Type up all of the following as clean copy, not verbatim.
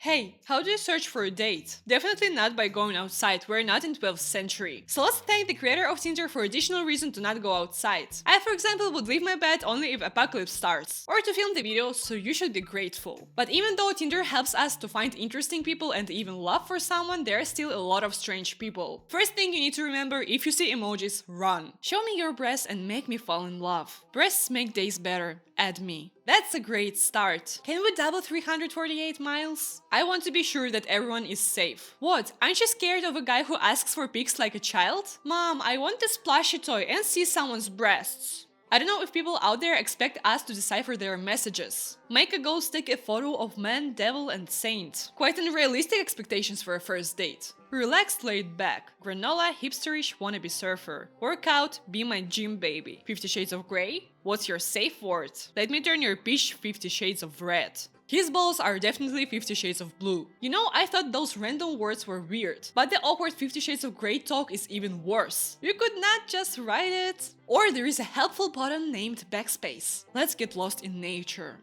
Hey, how do you search for a date? Definitely not by going outside, we're not in 12th century. So let's thank the creator of Tinder for additional reason to not go outside. I, for example, would leave my bed only if apocalypse starts, or to film the video, so you should be grateful. But even though Tinder helps us to find interesting people and even love for someone, there are still a lot of strange people. First thing you need to remember, if you see emojis, run. Show me your breasts and make me fall in love. Breasts make days better. Add me. That's a great start. Can we double 348 miles? I want to be sure that everyone is safe. What? Aren't you scared of a guy who asks for pics like a child? Mom, I want this plushy toy and see someone's breasts. I don't know if people out there expect us to decipher their messages. Make a ghost take a photo of man, devil, and saint. Quite unrealistic expectations for a first date. Relaxed, laid back. Granola, hipsterish, wannabe surfer. Workout, be my gym baby. 50 Shades of Grey? What's your safe word? Let me turn your peach 50 Shades of Red. His balls are definitely 50 Shades of Blue. You know, I thought those random words were weird, but the awkward 50 Shades of Grey talk is even worse. You could not just write it. Or there is a helpful button named backspace. Let's get lost in nature.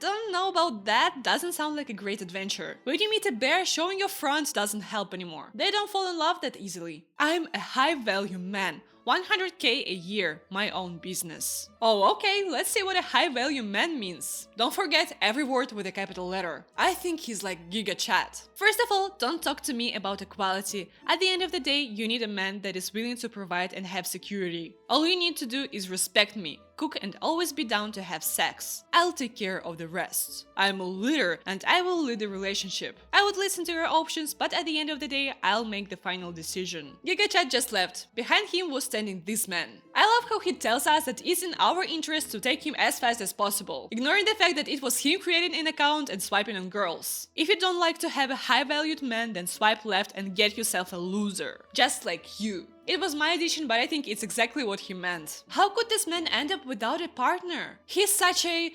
Don't know about that, doesn't sound like a great adventure. When you meet a bear, showing your front doesn't help anymore. They don't fall in love that easily. I'm a high value man. 100k a year, my own business. Oh, okay, let's see what a high value man means. Don't forget every word with a capital letter. I think he's like Giga Chat. First of all, don't talk to me about equality. At the end of the day, you need a man that is willing to provide and have security. All you need to do is respect me, cook, and always be down to have sex. I'll take care of the rest. I'm a leader and I will lead the relationship. I would listen to your options, but at the end of the day, I'll make the final decision. Giga Chat just left. Behind him was standing this man. I love how he tells us that it's in our interest to take him as fast as possible, ignoring the fact that it was him creating an account and swiping on girls. If you don't like to have a high-valued man, then swipe left and get yourself a loser. Just like you. It was my addition, but I think it's exactly what he meant. How could this man end up without a partner? He's such a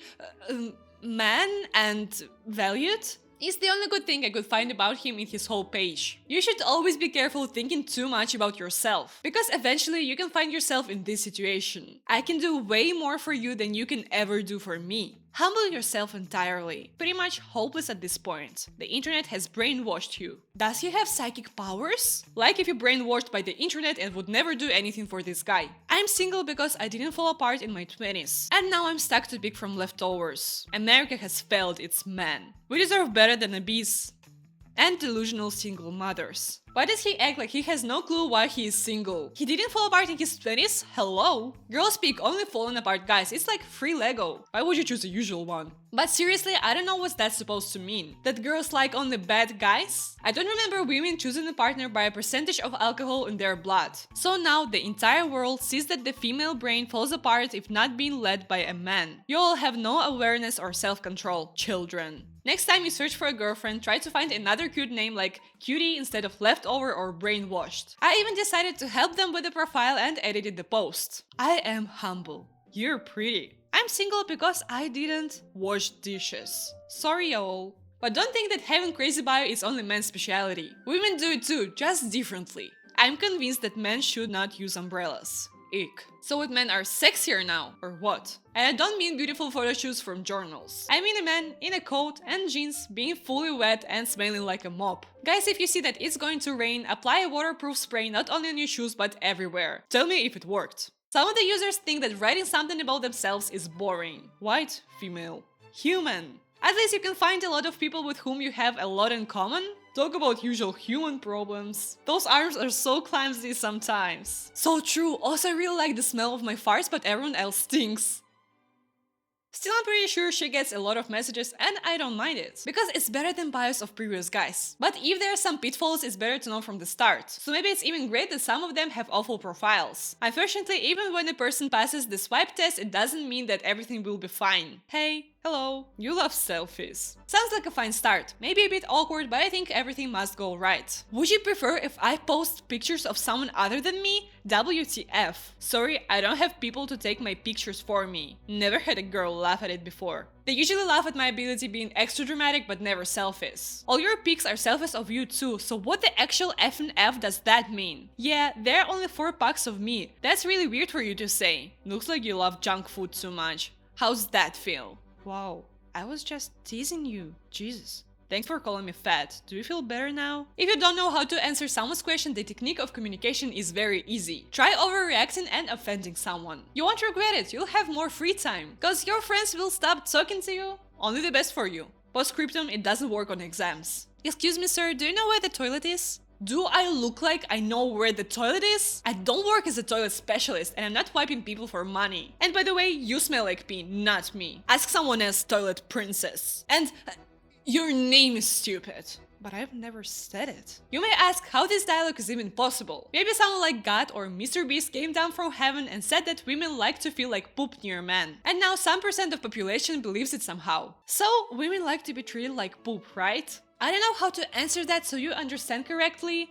man and valued? Is the only good thing I could find about him in his whole page. You should always be careful thinking too much about yourself, because eventually you can find yourself in this situation. I can do way more for you than you can ever do for me. Humble yourself entirely. Pretty much hopeless at this point. The internet has brainwashed you. Does he have psychic powers? Like if you brainwashed by the internet and would never do anything for this guy. I'm single because I didn't fall apart in my 20s. And now I'm stuck to pick from leftovers. America has failed its men. We deserve better than abuse. And delusional single mothers. Why does he act like he has no clue why he is single? He didn't fall apart in his 20s? Hello? Girls pick only falling apart guys, it's like free Lego. Why would you choose the usual one? But seriously, I don't know what that's supposed to mean. That girls like only bad guys? I don't remember women choosing a partner by a percentage of alcohol in their blood. So now the entire world sees that the female brain falls apart if not being led by a man. You all have no awareness or self-control, children. Next time you search for a girlfriend, try to find another cute name like cutie instead of leftover or brainwashed. I even decided to help them with the profile and edited the post. I am humble. You're pretty. I'm single because I didn't wash dishes. Sorry y'all. But don't think that having crazy bio is only men's speciality. Women do it too, just differently. I'm convinced that men should not use umbrellas. Ick. So what, men are sexier now, or what? And I don't mean beautiful photo shoots from journals. I mean a man in a coat and jeans being fully wet and smelling like a mop. Guys, if you see that it's going to rain, apply a waterproof spray not only on your shoes but everywhere. Tell me if it worked. Some of the users think that writing something about themselves is boring. White, female, human. At least you can find a lot of people with whom you have a lot in common. Talk about usual human problems. Those arms are so clumsy sometimes. So true. Also, I really like the smell of my farts, but everyone else stinks. Still, I'm pretty sure she gets a lot of messages and I don't mind it, because it's better than bios of previous guys. But if there are some pitfalls, it's better to know from the start. So maybe it's even great that some of them have awful profiles. Unfortunately, even when a person passes the swipe test, it doesn't mean that everything will be fine. Hey, hello, you love selfies. Sounds like a fine start. Maybe a bit awkward, but I think everything must go right. Would you prefer if I post pictures of someone other than me? WTF. Sorry, I don't have people to take my pictures for me. Never had a girl laugh at it before. They usually laugh at my ability being extra dramatic but never selfies. All your pics are selfies of you too, so what the actual F does that mean? Yeah, there are only 4 packs of me. That's really weird for you to say. Looks like you love junk food too much. How's that feel? Wow, I was just teasing you. Jesus. Thanks for calling me fat. Do you feel better now? If you don't know how to answer someone's question, the technique of communication is very easy. Try overreacting and offending someone. You won't regret it, you'll have more free time. Cause your friends will stop talking to you. Only the best for you. Postscriptum, it doesn't work on exams. Excuse me, sir, do you know where the toilet is? Do I look like I know where the toilet is? I don't work as a toilet specialist and I'm not wiping people for money. And by the way, you smell like pee, not me. Ask someone else, toilet princess. And your name is stupid. But I've never said it. You may ask how this dialogue is even possible. Maybe someone like God or Mr. Beast came down from heaven and said that women like to feel like poop near men. And now some percent of population believes it somehow. So women like to be treated like poop, right? I don't know how to answer that so you understand correctly.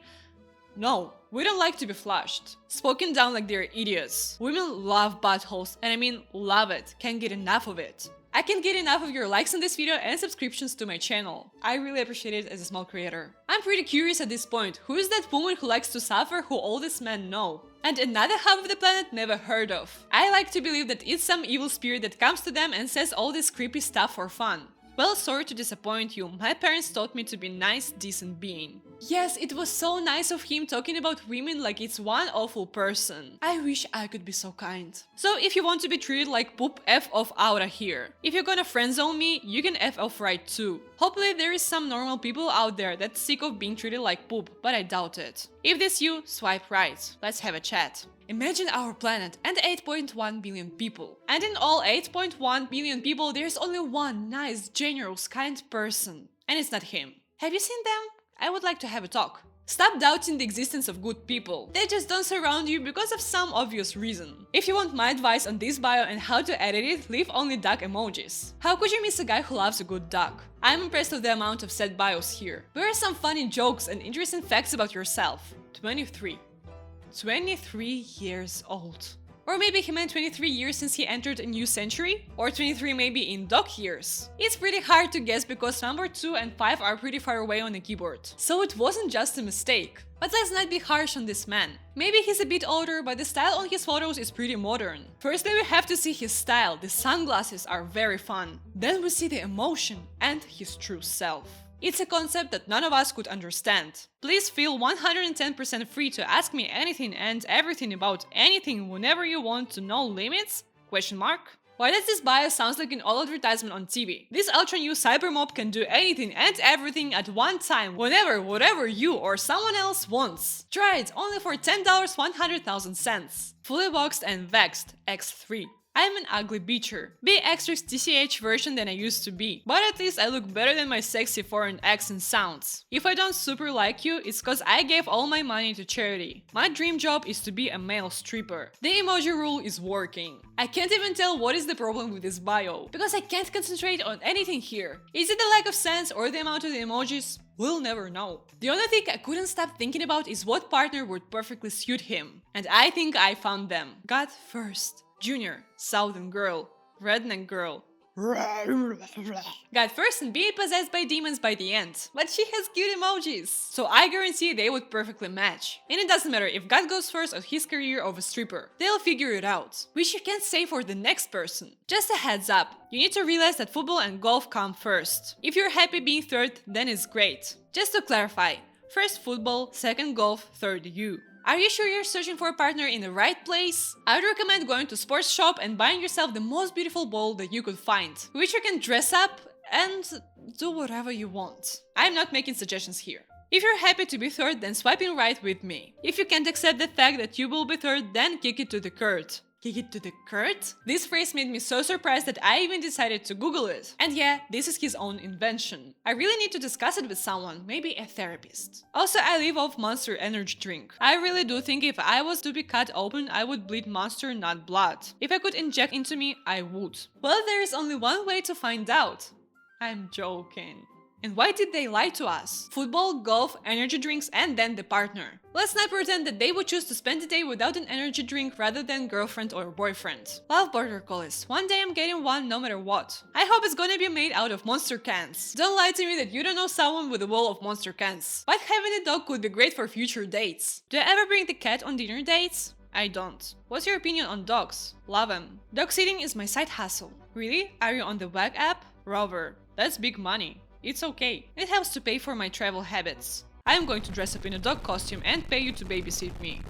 No, we don't like to be flushed. Spoken down like they're idiots. Women love buttholes, and I mean love it, can't get enough of it. I can't get enough of your likes on this video and subscriptions to my channel. I really appreciate it as a small creator. I'm pretty curious at this point, who is that woman who likes to suffer who all these men know? And another half of the planet never heard of. I like to believe that it's some evil spirit that comes to them and says all this creepy stuff for fun. Well, sorry to disappoint you, my parents taught me to be nice, decent being. Yes, it was so nice of him talking about women like it's one awful person. I wish I could be so kind. So if you want to be treated like poop, F off outta here. If you're gonna friendzone me, you can F off right too. Hopefully there is some normal people out there that's sick of being treated like poop, but I doubt it. If this you, swipe right. Let's have a chat. Imagine our planet and 8.1 billion people. And in all 8.1 billion people, there's only one nice, generous, kind person. And it's not him. Have you seen them? I would like to have a talk. Stop doubting the existence of good people. They just don't surround you because of some obvious reason. If you want my advice on this bio and how to edit it, leave only duck emojis. How could you miss a guy who loves a good duck? I'm impressed with the amount of sad bios here. Where are some funny jokes and interesting facts about yourself? 23 years old. Or maybe he meant 23 years since he entered a new century? Or 23 maybe in dog years? It's pretty hard to guess because number 2 and 5 are pretty far away on the keyboard. So it wasn't just a mistake. But let's not be harsh on this man. Maybe he's a bit older, but the style on his photos is pretty modern. Firstly, we have to see his style, the sunglasses are very fun. Then we see the emotion and his true self. It's a concept that none of us could understand. Please feel 110% free to ask me anything and everything about anything whenever you want to know limits? Question mark? Why does this bio sound like an old advertisement on TV? This ultra new cybermob can do anything and everything at one time, whenever, whatever you or someone else wants. Try it only for $10, 100,000 cents. Fully boxed and vexed, X3. I'm an ugly beacher. Be extra TCH version than I used to be. But at least I look better than my sexy foreign accent sounds. If I don't super like you, it's cause I gave all my money to charity. My dream job is to be a male stripper. The emoji rule is working. I can't even tell what is the problem with this bio, because I can't concentrate on anything here. Is it the lack of sense or the amount of the emojis? We'll never know. The only thing I couldn't stop thinking about is what partner would perfectly suit him. And I think I found them. God first. Junior, Southern girl, redneck girl. Got first and being possessed by demons by the end. But she has cute emojis. So I guarantee they would perfectly match. And it doesn't matter if God goes first or his career of a stripper. They'll figure it out. Which you can't say for the next person. Just a heads up, you need to realize that football and golf come first. If you're happy being third, then it's great. Just to clarify, first football, second golf, third you. Are you sure you're searching for a partner in the right place? I would recommend going to sports shop and buying yourself the most beautiful ball that you could find, which you can dress up and do whatever you want. I'm not making suggestions here. If you're happy to be third, then swiping right with me. If you can't accept the fact that you will be third, then kick it to the curb. Kick it to the curb? This phrase made me so surprised that I even decided to Google it. And yeah, this is his own invention. I really need to discuss it with someone, maybe a therapist. Also, I live off Monster energy drink. I really do think if I was to be cut open, I would bleed Monster, not blood. If I could inject into me, I would. Well, there is only one way to find out. I'm joking. And why did they lie to us? Football, golf, energy drinks, and then the partner. Let's not pretend that they would choose to spend the day without an energy drink rather than girlfriend or boyfriend. Love border collies. One day I'm getting one no matter what. I hope it's gonna be made out of Monster cans. Don't lie to me that you don't know someone with a wall of Monster cans. But having a dog could be great for future dates. Do you ever bring the cat on dinner dates? I don't. What's your opinion on dogs? Love them. Dog sitting is my side hustle. Really? Are you on the WAG app? Rover. That's big money. It's okay. It helps to pay for my travel habits. I am going to dress up in a dog costume and pay you to babysit me.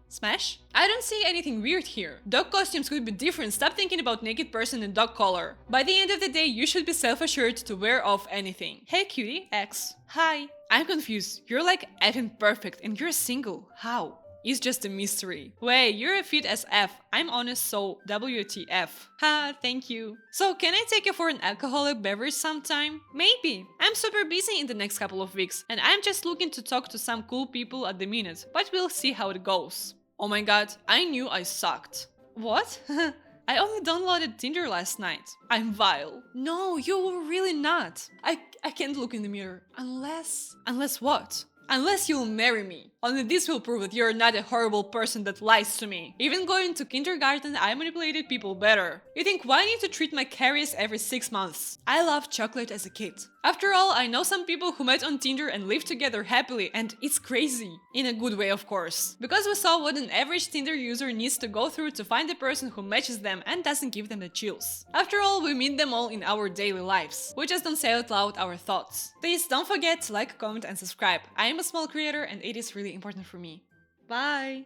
Smash? I don't see anything weird here. Dog costumes could be different, stop thinking about naked person in dog collar. By the end of the day, you should be self-assured to wear off anything. Hey cutie, X. Hi. I'm confused. You're like effing perfect and you're single. How? It's just a mystery. Wait, you're a fit as F. I'm honest, so WTF. Ha, thank you. So can I take you for an alcoholic beverage sometime? Maybe. I'm super busy in the next couple of weeks and I'm just looking to talk to some cool people at the minute, but we'll see how it goes. Oh my god, I knew I sucked. What? I only downloaded Tinder last night. I'm vile. No, you're really not. I can't look in the mirror. Unless what? Unless you'll marry me. Only this will prove that you're not a horrible person that lies to me. Even going to kindergarten, I manipulated people better. You think why I need to treat my caries every 6 months? I loved chocolate as a kid. After all, I know some people who met on Tinder and live together happily, and it's crazy. In a good way, of course. Because we saw what an average Tinder user needs to go through to find a person who matches them and doesn't give them the chills. After all, we meet them all in our daily lives. We just don't say out loud our thoughts. Please don't forget to like, comment and subscribe. I am a small creator and it is really important for me. Bye!